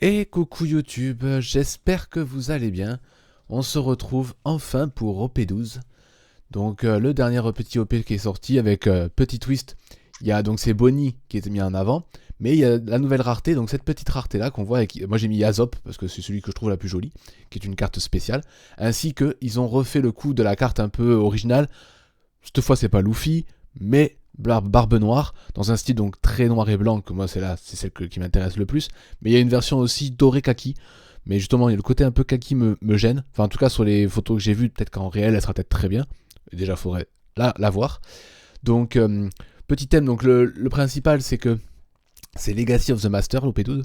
Et coucou YouTube, j'espère que vous allez bien. On se retrouve enfin pour OP12. Donc le dernier petit OP qui est sorti avec petit twist. Il y a donc c'est Bonnie qui est mis en avant, mais il y a la nouvelle rareté, donc cette petite rareté là qu'on voit avec, moi j'ai mis Yazop parce que c'est celui que je trouve la plus jolie, qui est une carte spéciale, ainsi que ils ont refait le coup de la carte un peu originale. Cette fois c'est pas Luffy, mais Barbe Noire, dans un style donc très noir et blanc, que moi c'est celle qui m'intéresse le plus, mais il y a une version aussi doré kaki, mais justement il y a le côté un peu kaki me gêne, enfin en tout cas sur les photos que j'ai vues, peut-être qu'en réel elle sera peut-être très bien, déjà faudrait la voir. Donc petit thème, donc le principal c'est que c'est Legacy of the Master, l'OP12,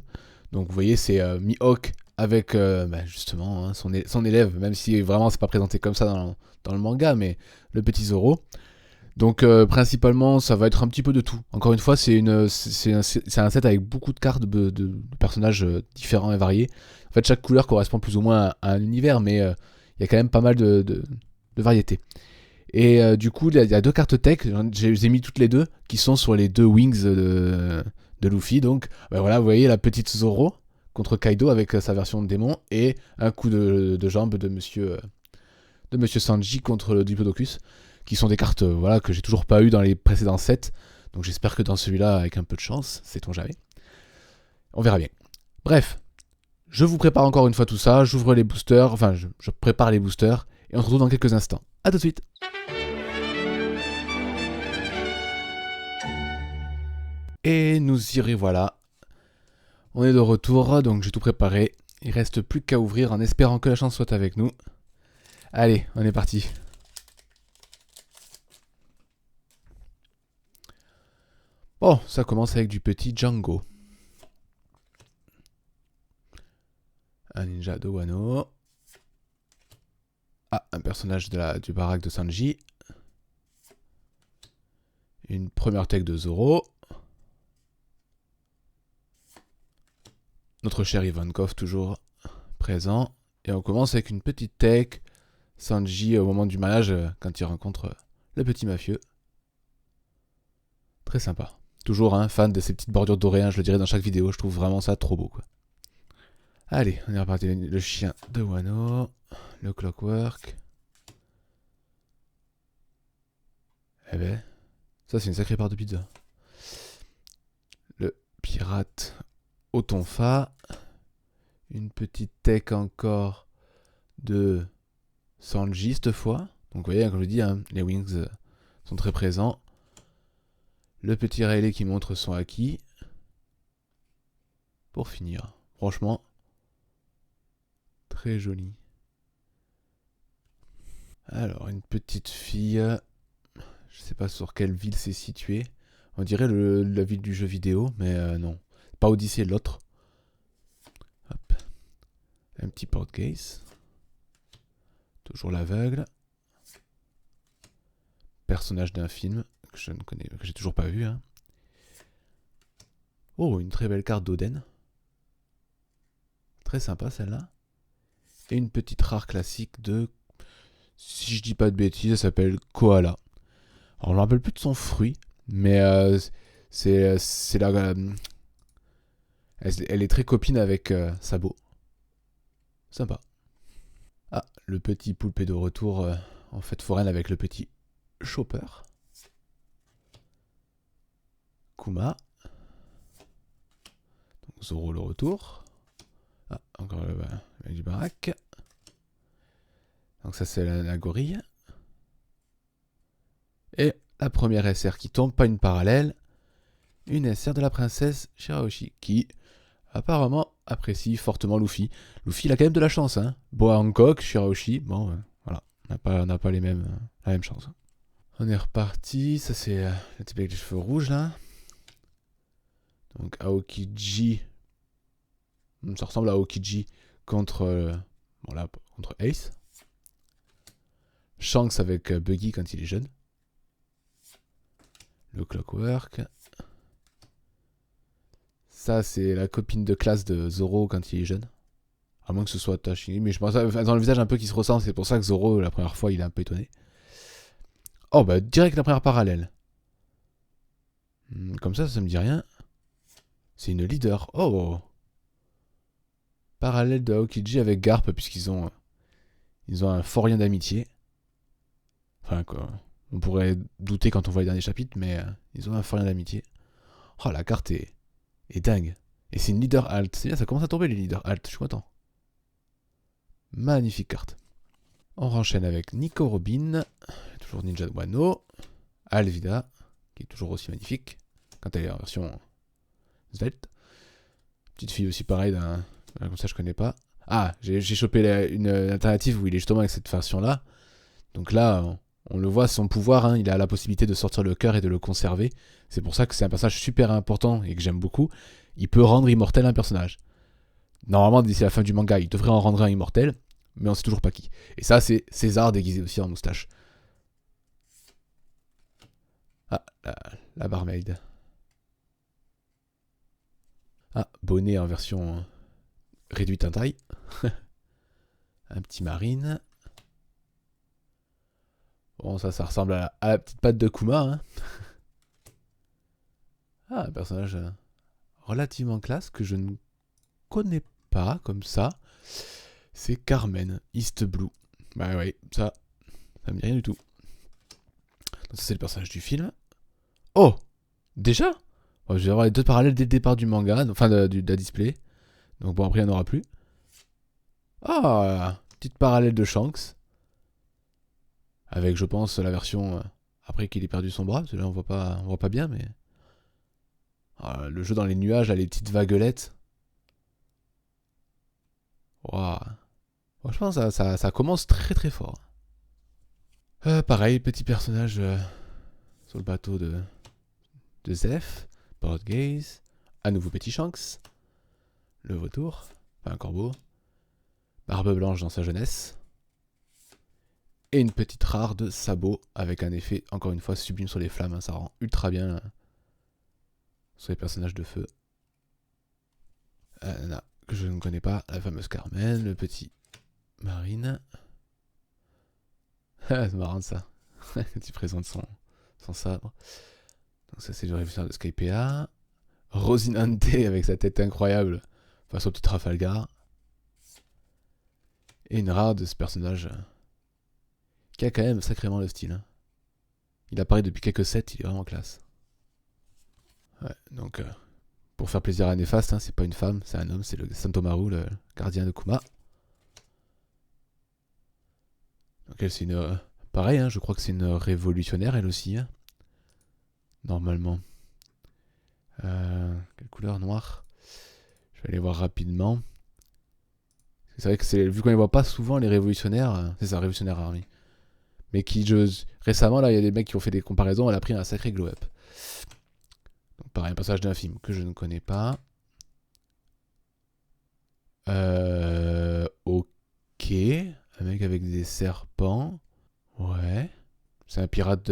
donc vous voyez c'est Mihawk avec justement son élève, même si vraiment c'est pas présenté comme ça dans le manga, mais le petit Zoro. Donc principalement, ça va être un petit peu de tout. Encore une fois, c'est un set avec beaucoup de cartes de personnages différents et variés. En fait, chaque couleur correspond plus ou moins à un univers, mais il y a quand même pas mal de variétés. Et du coup, il y a deux cartes tech, j'ai mis toutes les deux, qui sont sur les deux wings de Luffy. Donc voilà, vous voyez la petite Zoro contre Kaido avec sa version de démon, et un coup de jambe de Monsieur Sanji contre le Diplodocus, qui sont des cartes voilà, que j'ai toujours pas eu dans les précédents sets. Donc j'espère que dans celui-là, avec un peu de chance, sait-on jamais. On verra bien. Bref, je vous prépare encore une fois tout ça, j'ouvre les boosters, enfin je prépare les boosters, et on se retrouve dans quelques instants. A tout de suite. Et nous y revoilà. On est de retour, donc j'ai tout préparé. Il reste plus qu'à ouvrir en espérant que la chance soit avec nous. Allez, on est parti. Bon, ça commence avec du petit Django. Un ninja de Wano. Ah, un personnage du baraque de Sanji. Une première tech de Zoro. Notre cher Ivankov toujours présent. Et on commence avec une petite tech. Sanji au moment du mariage, quand il rencontre le petit mafieux. Très sympa. Toujours fan de ces petites bordures dorées, je le dirais dans chaque vidéo. Je trouve vraiment ça trop beau, quoi. Allez, on est reparti. Le chien de Wano. Le Clockwork. Eh ben, ça c'est une sacrée part de pizza. Le pirate au tonfa. Une petite tech encore de Sanji cette fois. Donc vous voyez, comme je dis, les wings sont très présents. Le petit Rayleigh qui montre son haki. Pour finir, franchement, très joli. Alors, une petite fille. Je sais pas sur quelle ville c'est situé. On dirait la ville du jeu vidéo, mais non. Pas Odyssey, l'autre. Hop. Un petit porte-case. Toujours l'aveugle. Personnage d'un film que je ne connais, que j'ai toujours pas vu. Oh, une très belle carte d'Oden. Très sympa celle-là. Et une petite rare classique de... Si je dis pas de bêtises, elle s'appelle Koala. Alors, on ne me rappelle plus de son fruit, mais c'est la... elle est très copine avec Sabo. Sympa. Ah, le petit poulpe est de retour en fête foraine avec le petit Chopper. Kuma. Donc Zoro le retour. Ah, encore le avec du baraque. Donc ça c'est la gorille. Et la première SR qui tombe, pas une parallèle. Une SR de la princesse Shirahoshi qui apparemment apprécie fortement Luffy. Luffy il a quand même de la chance. Boa Hancock, Shirahoshi, bon voilà, on n'a pas la même chance. On est reparti, ça c'est le type avec les cheveux rouges là. Donc Aokiji, ça ressemble à Aokiji contre contre Ace. Shanks avec Buggy quand il est jeune. Le Clockwork. Ça c'est la copine de classe de Zoro quand il est jeune. À moins que ce soit Tashigi, mais je pense dans le visage un peu qui se ressemble, c'est pour ça que Zoro la première fois il est un peu étonné. Oh bah direct la première parallèle. Comme ça me dit rien. C'est une leader. Oh. parallèle de Aokiji avec Garp, puisqu'ils ont, un fort lien d'amitié. Enfin, quoi. On pourrait douter quand on voit les derniers chapitres, mais ils ont un fort lien d'amitié. Oh, la carte est dingue. Et c'est une leader alt. C'est bien, ça commence à tomber les leaders alt, je suis content. Magnifique carte. On enchaîne avec Nico Robin, toujours Ninja de Wano. Alvida, qui est toujours aussi magnifique, quand elle est en version svelte. Petite fille aussi pareil, comme ça je connais pas. Ah, j'ai chopé une alternative où il est justement avec cette version-là. Donc là, on le voit, son pouvoir, hein, il a la possibilité de sortir le cœur et de le conserver. C'est pour ça que c'est un personnage super important et que j'aime beaucoup. Il peut rendre immortel un personnage. Normalement, d'ici la fin du manga, il devrait en rendre un immortel, mais on sait toujours pas qui. Et ça, c'est César déguisé aussi en moustache. Ah, la barmaid. Ah, bonnet en version réduite en taille. Un petit marine. Bon, ça ressemble à la petite patte de Kuma. Hein. Ah, un personnage relativement classe que je ne connais pas comme ça. C'est Carmen, East Blue. Bah ouais, ça me dit rien du tout. Donc ça, c'est le personnage du film. Oh, déjà je vais avoir les deux parallèles dès le départ du manga, enfin de la display. Donc bon, après, il n'y en aura plus. Ah, petite parallèle de Shanks. Avec, je pense, la version après qu'il ait perdu son bras. Parce que là, on voit pas bien, mais... Ah, le jeu dans les nuages, là, les petites vaguelettes. Waouh. Franchement, ça commence très très fort. Pareil, petit personnage sur le bateau de Zeph. Port Gaze. À nouveau petit Shanks. Le vautour. Enfin, un corbeau. Barbe blanche dans sa jeunesse. Et une petite rare de sabot avec un effet, encore une fois, sublime sur les flammes. Hein, ça rend ultra bien sur les personnages de feu. Nana, que je ne connais pas. La fameuse Carmen. Le petit Marine. C'est marrant ça. Tu présentes son sabre. Donc ça c'est le révolutionnaire de Skypea. Rosinante avec sa tête incroyable face au petit Trafalgar. Et une rare de ce personnage qui a quand même sacrément le style. Hein. Il apparaît depuis quelques sets, il est vraiment classe. Ouais, donc pour faire plaisir à Néfaste, hein, c'est pas une femme, c'est un homme, c'est le Santomaru, le gardien de Kuma. Donc elle c'est une... pareil, hein, je crois que c'est une révolutionnaire elle aussi. Hein. Normalement. Quelle couleur? Noire. Je vais aller voir rapidement. C'est vrai que vu qu'on les voit pas souvent les révolutionnaires, c'est ça, révolutionnaire army. Mais récemment là, il y a des mecs qui ont fait des comparaisons, elle a pris un sacré glow up. Donc pareil, un passage d'un film que je ne connais pas. Ok, un mec avec des serpents. Ouais. C'est un pirate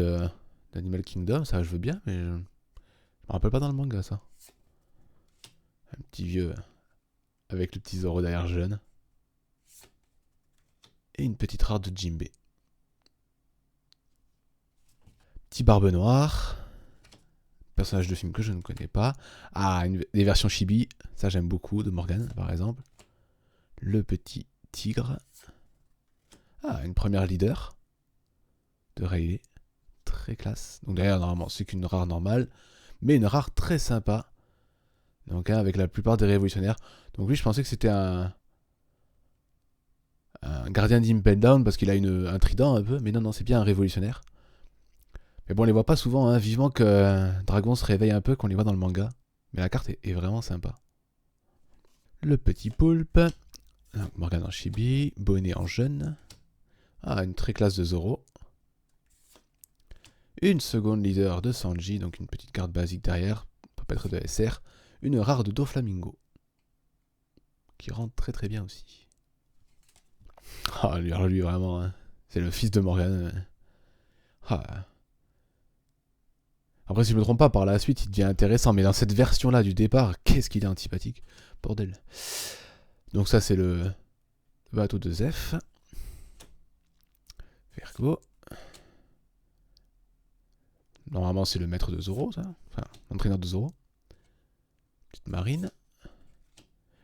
d'Animal Kingdom, ça je veux bien, mais je me rappelle pas dans le manga ça. Un petit vieux avec le petit Zoro derrière jeune. Et une petite rare de Jinbei. Petit barbe noire. Personnage de film que je ne connais pas. Ah, des versions chibi. Ça j'aime beaucoup, de Morgan par exemple. Le petit tigre. Ah, une première leader. De Rayleigh. Très classe. Donc derrière, normalement, c'est qu'une rare normale. Mais une rare très sympa. Donc avec la plupart des révolutionnaires. Donc lui, je pensais que c'était un gardien d'Impel Down parce qu'il a un trident un peu. Mais non, c'est bien un révolutionnaire. Mais bon, on les voit pas souvent. Hein. Vivement que Dragon se réveille un peu, qu'on les voit dans le manga. Mais la carte est vraiment sympa. Le petit poulpe. Morgan en chibi. Bonnet en jeune. Ah, une très classe de Zoro. Une seconde leader de Sanji. Donc une petite carte basique derrière. Peut pas être de SR. Une rare de Doflamingo. Qui rentre très très bien aussi. Ah, lui vraiment. Hein. C'est le fils de Morgan. Ah. Après, si je me trompe pas, par la suite, il devient intéressant. Mais dans cette version-là du départ, qu'est-ce qu'il est antipathique. Bordel. Donc ça, c'est le bateau de Zeph. Virgo. Normalement, c'est le maître de Zoro, ça. Enfin, l'entraîneur de Zoro. Petite marine.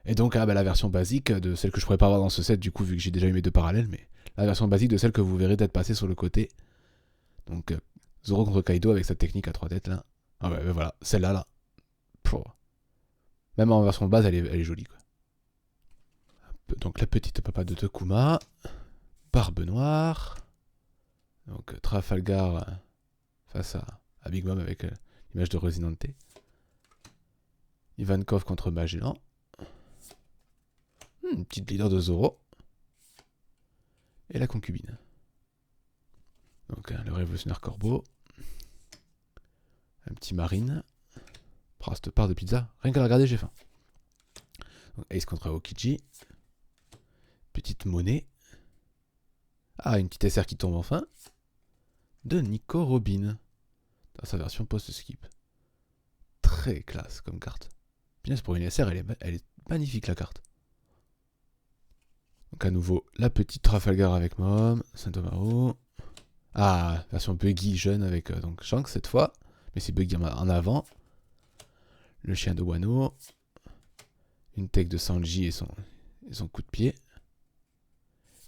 Et donc ah, bah, la version basique de celle que je pourrais pas avoir dans ce set du coup vu que j'ai déjà eu mes deux parallèles, mais la version basique de celle que vous verrez d'être passée sur le côté. Donc Zoro contre Kaido avec sa technique à 3 têtes là. Ah ouais, voilà, celle-là là. Pouh. Même en version base, elle est jolie quoi. Donc la petite papa de Tokuma, Barbe Noire, donc Trafalgar face à Big Mom avec l'image de Rosinante, Ivankov contre Magellan, une petite leader de Zoro, et la concubine. Donc le révolutionnaire corbeau, un petit marine, cette part de pizza, rien qu'à la regarder j'ai faim. Donc, Ace contre Aokiji, petite monnaie, une petite SR qui tombe enfin, de Nico Robin, dans sa version post-skip. Très classe comme carte. Bien pour une SR, elle est magnifique la carte. Donc à nouveau, la petite Trafalgar avec Mom, Saint-Omaro. Version Buggy jeune avec donc Shanks cette fois, mais c'est Buggy en avant. Le chien de Wano. Une tech de Sanji et son coup de pied.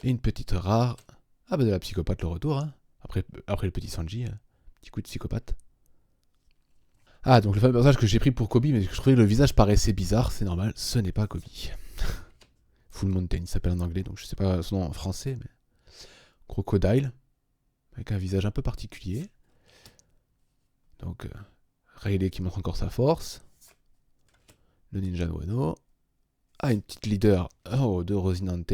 Et une petite rare. De la psychopathe le retour. Hein. Après le petit Sanji, petit coup de psychopathe. Donc le fameux personnage que j'ai pris pour Kobe, mais je trouvais que le visage paraissait bizarre, c'est normal, ce n'est pas Kobe. Full Mountain, il s'appelle en anglais, donc je sais pas son nom en français, mais... Crocodile, avec un visage un peu particulier. Donc, Rayleigh qui montre encore sa force. Le ninja de Wano. Une petite leader de Rosinante,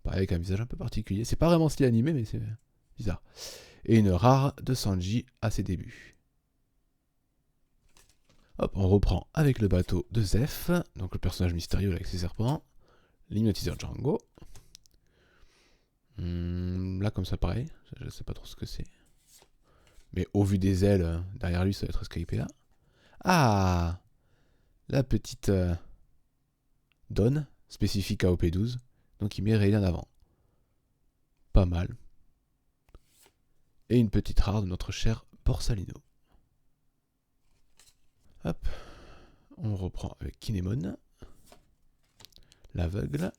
pareil avec un visage un peu particulier. C'est pas vraiment style animé, mais c'est bizarre. Et une rare de Sanji à ses débuts. Hop, on reprend avec le bateau de Zeph, donc le personnage mystérieux avec ses serpents, l'hypnotiseur Django. Là, comme ça, pareil, je sais pas trop ce que c'est. Mais au vu des ailes, derrière lui, ça va être Skypea. La petite Dawn, spécifique à OP12, donc il met Rayleigh en avant. Pas mal. Et une petite rare de notre cher Borsalino. Hop, on reprend avec Kinemon, l'aveugle,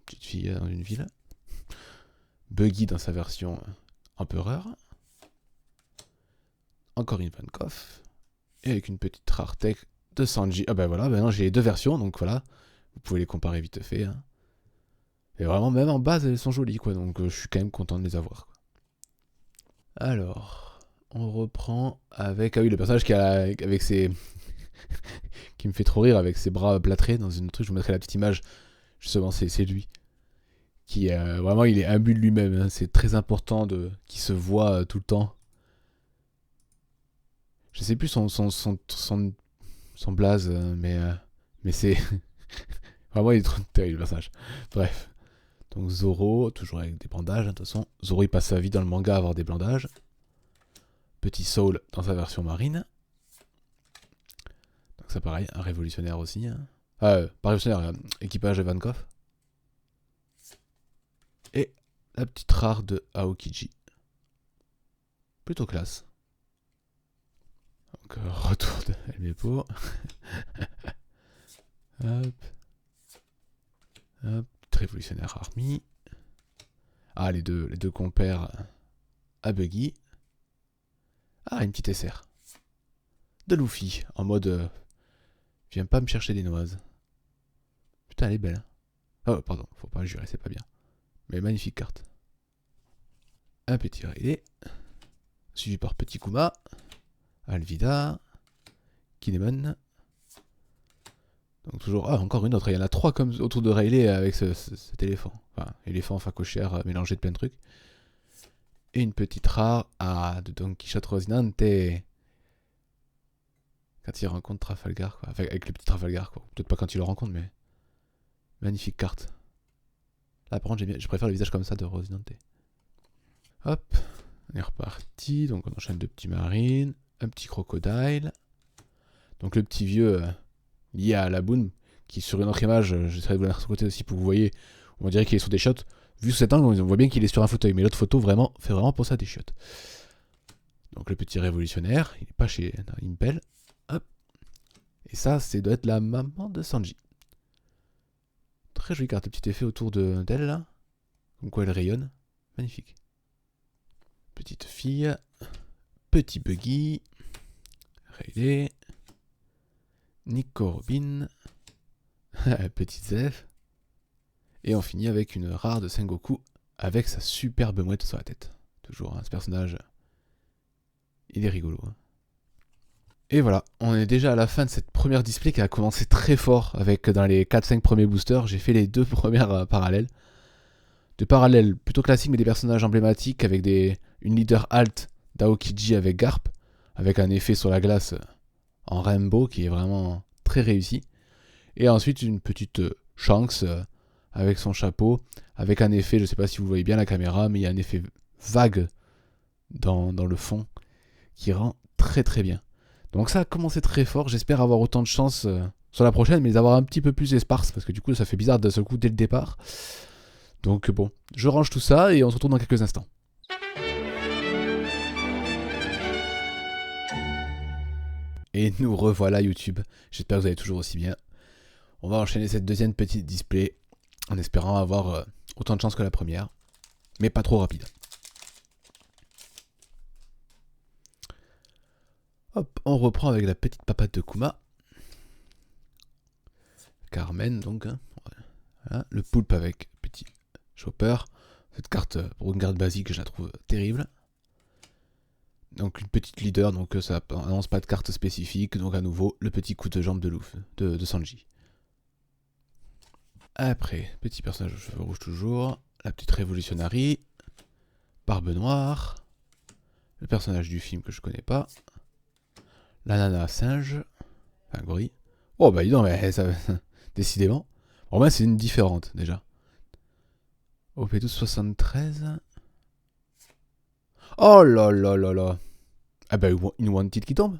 petite fille dans une ville, Buggy dans sa version empereur, encore une Ivankov, et avec une petite rare tech de Sanji. Voilà, maintenant j'ai les deux versions, donc voilà, vous pouvez les comparer vite fait. Hein. Et vraiment, même en base, elles sont jolies, quoi, donc je suis quand même content de les avoir. Quoi. Alors, on reprend avec... le personnage avec ses... qui me fait trop rire avec ses bras plâtrés dans une truc, je vous mettrai la petite image, justement c'est lui. Qui vraiment il est imbu de lui-même, hein. C'est très important qu'il se voit tout le temps. Je sais plus son blaze, mais c'est... vraiment il est trop terrible le personnage. Bref. Donc Zoro, toujours avec des bandages, de toute façon. Zoro il passe sa vie dans le manga à avoir des bandages. Petit Soul dans sa version marine. Donc ça pareil, un révolutionnaire aussi. Hein. Pas révolutionnaire, équipage Ivankov. Et la petite rare de Aokiji. Plutôt classe. Donc retour de Elmepo. Hop. Hop. Révolutionnaire Army. Les deux compères à Buggy. Une petite SR. De Luffy, en mode... viens pas me chercher des noises. Putain, elle est belle. Pardon, faut pas jurer, c'est pas bien. Mais magnifique carte. Un petit Rayleigh. Suivi par Petit Kuma. Alvida. Kinemon. Donc toujours... encore une autre. Il y en a 3 comme autour de Rayleigh avec cet éléphant. Enfin, éléphant facochère mélangé de plein de trucs. Et une petite rare de Don Quichotte Rosinante. Quand il rencontre Trafalgar, quoi. Enfin, avec le petit Trafalgar, quoi. Peut-être pas quand il le rencontre, mais... magnifique carte. Là, par contre, je préfère le visage comme ça de Rosinante. Hop, on est reparti. Donc, on enchaîne 2 petits marines. Un petit crocodile. Donc, le petit vieux lié à la boune, qui sur une autre image, j'essaierai de vous la mettre sur côté aussi pour que vous voyez, on dirait qu'il est sur des shots. Vu cet angle, on voit bien qu'il est sur un fauteuil, mais l'autre photo fait vraiment penser à des shots. Donc, le petit révolutionnaire, il n'est pas chez Impel. Hop. Et ça, doit être la maman de Sanji. Très jolie carte, le petit effet autour d'elle là. Comme quoi elle rayonne. Magnifique. Petite fille. Petit Buggy. Rayleigh. Nico Robin. Petit Zef. Et on finit avec une rare de Sengoku avec sa superbe mouette sur la tête. Toujours, hein, ce personnage, il est rigolo. Hein. Et voilà, on est déjà à la fin de cette première display qui a commencé très fort avec dans les 4-5 premiers boosters. J'ai fait les 2 premières parallèles. De parallèles plutôt classiques mais des personnages emblématiques avec une leader alt d'Aokiji avec Garp, avec un effet sur la glace en rainbow qui est vraiment très réussi. Et ensuite une petite Shanks avec son chapeau, avec un effet, je ne sais pas si vous voyez bien la caméra, mais il y a un effet vague dans le fond qui rend très très bien. Donc ça a commencé très fort, j'espère avoir autant de chance sur la prochaine, mais d'avoir un petit peu plus esparce, parce que du coup ça fait bizarre d'un seul coup dès le départ. Donc bon, je range tout ça et on se retrouve dans quelques instants. Et nous revoilà YouTube, j'espère que vous allez toujours aussi bien. On va enchaîner cette deuxième petite display, en espérant avoir autant de chance que la première, mais pas trop rapide. Hop, on reprend avec la petite papate de Kuma. Carmen, donc. Hein. Voilà. Le poulpe avec petit chopper. Cette carte, pour une carte basique, je la trouve terrible. Donc une petite leader, donc ça annonce pas de carte spécifique. Donc à nouveau, le petit coup de jambe de Luffy, de Sanji. Après, petit personnage aux cheveux rouges toujours. La petite révolutionnaire. Barbe noire. Le personnage du film que je connais pas. La nana singe. Enfin, gorille. Oh bah dis donc, mais ça... décidément. Au moins c'est une différente déjà. OP1273. Oh là là là là. Ah bah une wanted qui tombe.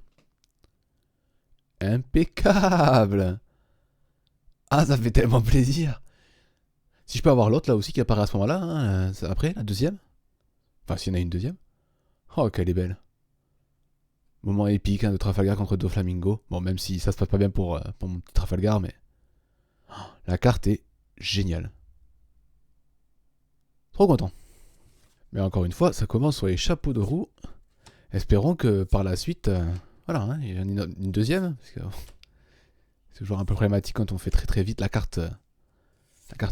Impeccable. Ah ça fait tellement plaisir. Si je peux avoir l'autre là aussi qui apparaît à ce moment-là, hein, après, la deuxième. Enfin s'il y en a une deuxième. Oh qu'elle est belle. Moment épique hein, de Trafalgar contre Doflamingo. Bon même si ça se passe pas bien pour mon petit Trafalgar, mais... La carte est géniale. Trop content. Mais encore une fois, ça commence sur les chapeaux de roue. Espérons que par la suite, voilà, hein, il y en a une deuxième. Parce que c'est toujours un peu problématique quand on fait très très vite la carte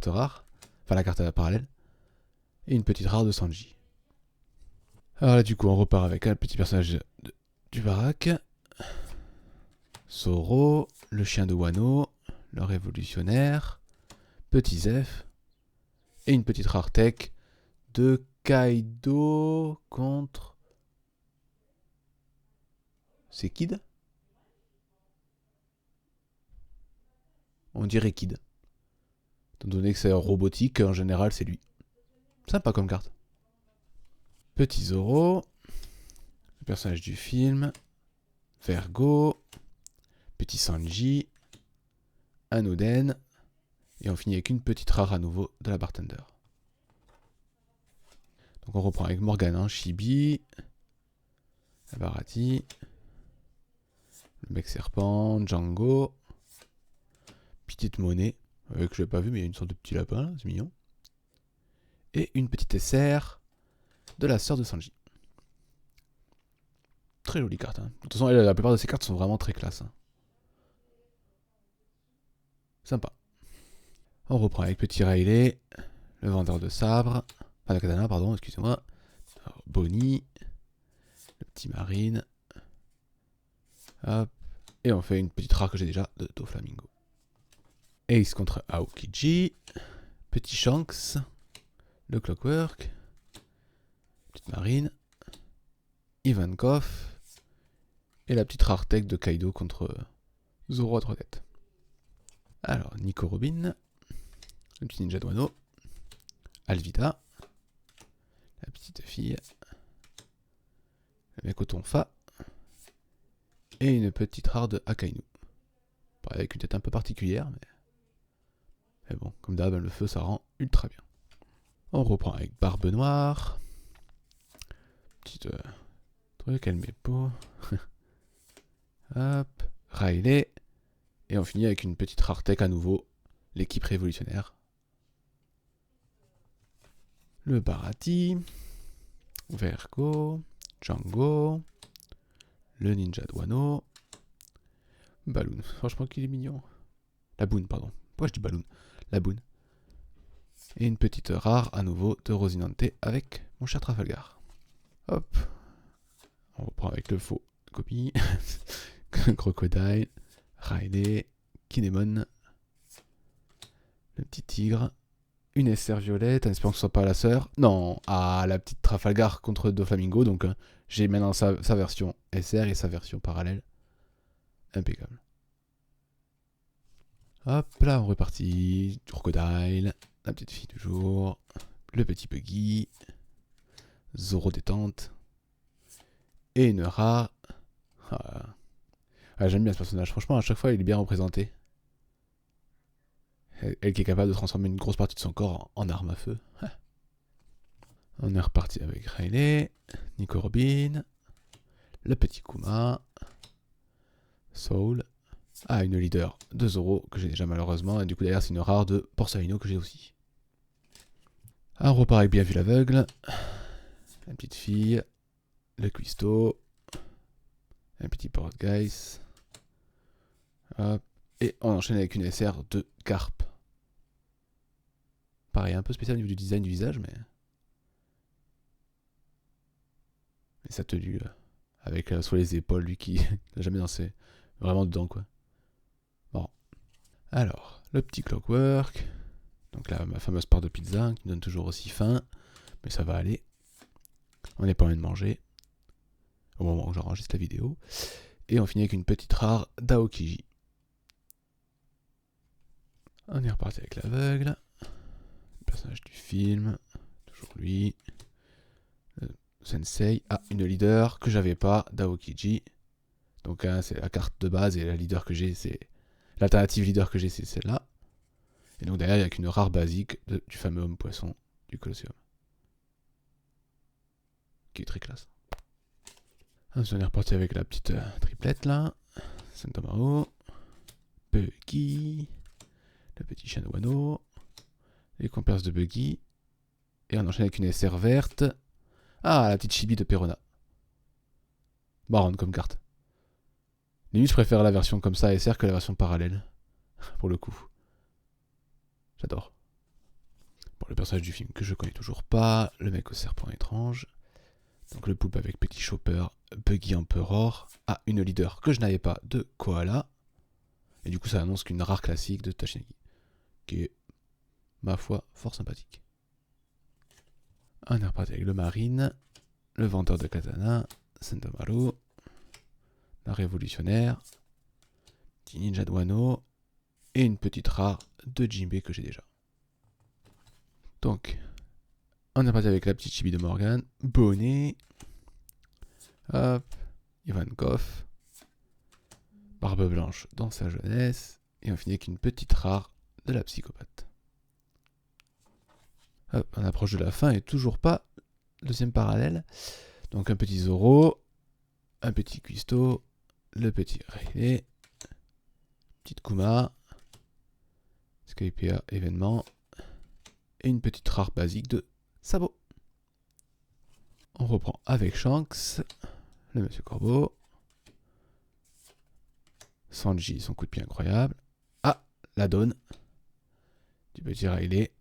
rare. Enfin la carte parallèle. Et une petite rare de Sanji. Alors là du coup on repart avec un petit personnage du baraque. Zoro, le chien de Wano, le révolutionnaire, petit Zef. Et une petite rare tech de Kaido contre... C'est Kid? On dirait Kid. Étant donné que c'est robotique, en général c'est lui. Sympa comme carte. Petit Zoro. Le personnage du film. Vergo. Petit Sanji. Un Oden. Et on finit avec une petite rare à nouveau de la bartender. Donc on reprend avec Morgana, Chibi. La Barati. Le mec serpent, Django. Petite monnaie. Que je n'ai pas vu, mais il y a une sorte de petit lapin, là, c'est mignon. Et une petite SR de la sœur de Sanji. Très jolie carte. Hein. De toute façon, la plupart de ces cartes sont vraiment très classe. Hein. Sympa. On reprend avec petit Rayleigh, le vendeur de sabre. Enfin, de katana, pardon, excusez-moi. Bonnie. Le petit Marine. Hop. Et on fait une petite rare que j'ai déjà de Doflamingo. Ace contre Aokiji. Petit Shanks. Le Clockwork. Petite Marine. Ivankov. Et la petite rare tech de Kaido contre Zoro à 3 têtes. Alors, Nico Robin. Le petit ninja de Wano. Alvida. La petite fille. Le mec au tonfa. Et une petite rare de Akainu. Avec une tête un peu particulière, mais bon, comme d'hab, le feu ça rend ultra bien. On reprend avec Barbe Noire. Petite truc, elle met peau. Hop, Rayleigh. Et on finit avec une petite rare tech à nouveau, l'équipe révolutionnaire, le Barati, Vergo, Django, le Ninja Douano, Balloon. Franchement qu'il est mignon. La Boone, pardon. Pourquoi je dis Balloon? La Boone. Et une petite rare à nouveau de Rosinante avec mon cher Trafalgar. Hop. On reprend avec le faux copie. Crocodile, Riley, Kinemon, le petit tigre, une SR violette, en espérant que ce soit pas la sœur. Non, la petite Trafalgar contre Doflamingo. Donc j'ai maintenant sa version SR et sa version parallèle. Impeccable. Hop, là on repartit. Crocodile, la petite fille du jour, le petit Buggy, Zoro détente, et une rare. J'aime bien ce personnage, franchement à chaque fois il est bien représenté. Elle qui est capable de transformer une grosse partie de son corps en arme à feu. On est reparti avec Riley, Nico Robin, le petit Kuma, Soul. Une leader de Zoro que j'ai déjà malheureusement. Et du coup derrière c'est une rare de Borsalino que j'ai aussi. On repart avec Bien vu l'aveugle. La petite fille. Le cuistot. Un petit Port Guys. Hop. Et on enchaîne avec une SR de Carpe. Pareil, un peu spécial au niveau du design du visage, mais sa tenue avec sur les épaules, lui qui n'a jamais dansé. Vraiment dedans quoi. Bon. Alors, le petit Clockwork. Donc là, ma fameuse part de pizza qui me donne toujours aussi faim. Mais ça va aller. On n'est pas loin de manger. Au moment où j'enregistre la vidéo. Et on finit avec une petite rare d'Aokiji. On est reparti avec l'aveugle. Le personnage du film. Toujours lui. Le Sensei. Une leader que j'avais pas d'Aokiji. Donc c'est la carte de base et la leader que j'ai, c'est. L'alternative leader que j'ai, c'est celle-là. Et donc derrière, il n'y a qu'une rare basique du fameux homme poisson du Colosseum. Qui est très classe. Ensuite, on est reparti avec la petite triplette là. Sentomaru. Buggy. Le petit chien de Wano. Les compères de Buggy. Et on enchaîne avec une SR verte. La petite chibi de Perona. Marrante comme carte. Limite, je préfère la version comme ça SR que la version parallèle. Pour le coup. J'adore. Bon, le personnage du film que je connais toujours pas. Le mec au serpent étrange. Donc le poulpe avec petit chopper. Buggy Emperor. Une leader que je n'avais pas de Koala. Et du coup, ça annonce qu'une rare classique de Tashinagi. Qui est, ma foi, fort sympathique. On est reparti avec le marine. Le vendeur de katana. Sentomaru. La révolutionnaire. Petit ninja de Wano. Et une petite rare de Jinbei que j'ai déjà. Donc, on est parti avec la petite chibi de Morgan. Bonnet. Hop. Ivankov. Barbe blanche dans sa jeunesse. Et on finit avec une petite rare de la psychopathe. Hop, on approche de la fin et toujours pas le deuxième parallèle. Donc un petit Zoro. Un petit Cuisto. Le petit Riley. Petite Kuma. Skypea événement. Et une petite rare basique de Sabo. On reprend avec Shanks. Le Monsieur Corbeau. Sanji, son coup de pied incroyable. La donne. Du petit Riley.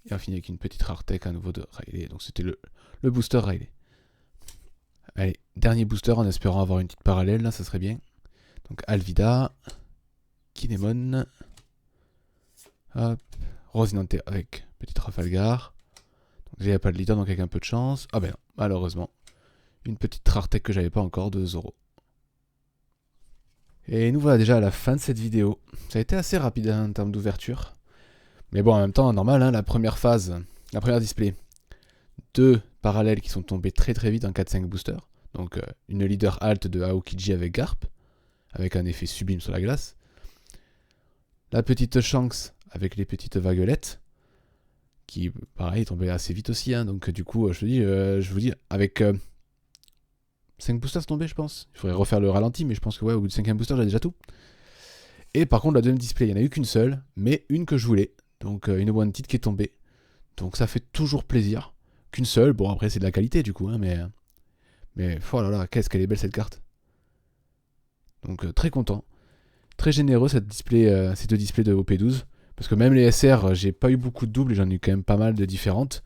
Et on finit avec une petite rare tech à nouveau de Riley. Donc c'était le booster Riley. Allez, dernier booster en espérant avoir une petite parallèle, là, ça serait bien. Donc Alvida. Kinemon. Hop. Rosinante avec petit Trafalgar. Donc j'avais pas de leader, donc avec un peu de chance. Ben non, malheureusement. Une petite rare tech que j'avais pas encore de Zoro. Et nous voilà déjà à la fin de cette vidéo. Ça a été assez rapide en termes d'ouverture. Mais bon, en même temps, normal, la première phase, la première display. 2 parallèles qui sont tombés très très vite en 4-5 boosters. Donc une leader alt de Aokiji avec Garp, avec un effet sublime sur la glace. La petite Shanks avec les petites vaguelettes, qui pareil tombaient assez vite aussi. Donc du coup, je vous dis, avec 5 boosters tombés, je pense. Il faudrait refaire le ralenti, mais je pense que au bout du 5e booster, j'ai déjà tout. Et par contre, la deuxième display, il n'y en a eu qu'une seule, mais une que je voulais. Donc une wanted qui est tombée. Donc ça fait toujours plaisir. Qu'une seule, bon après c'est de la qualité du coup, hein, mais oh là là, qu'est-ce qu'elle est belle cette carte. Donc très content. Très généreux ces deux displays de OP12. Parce que même les SR, j'ai pas eu beaucoup de doubles et j'en ai eu quand même pas mal de différentes.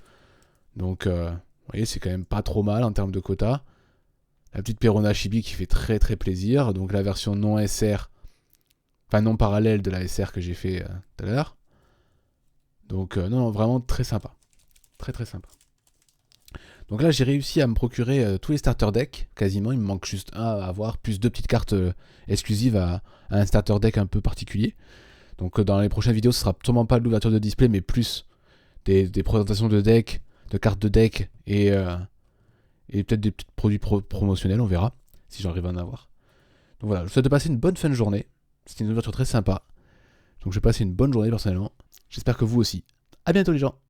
Donc vous voyez, c'est quand même pas trop mal en termes de quota. La petite Perona Chibi qui fait très très plaisir. Donc la version non SR, enfin non parallèle de la SR que j'ai fait tout à l'heure. Donc non, vraiment très sympa. Très très sympa. Donc là j'ai réussi à me procurer tous les starter decks, quasiment. Il me manque juste un à avoir, plus deux petites cartes exclusives à un starter deck un peu particulier. Donc dans les prochaines vidéos, ce sera sûrement pas l'ouverture de display, mais plus des présentations de decks, de cartes de deck et peut-être des petits produits promotionnels, on verra, si j'arrive à en avoir. Donc voilà, je vous souhaite de passer une bonne fin de journée. C'était une ouverture très sympa. Donc je vais passer une bonne journée personnellement. J'espère que vous aussi. A bientôt les gens.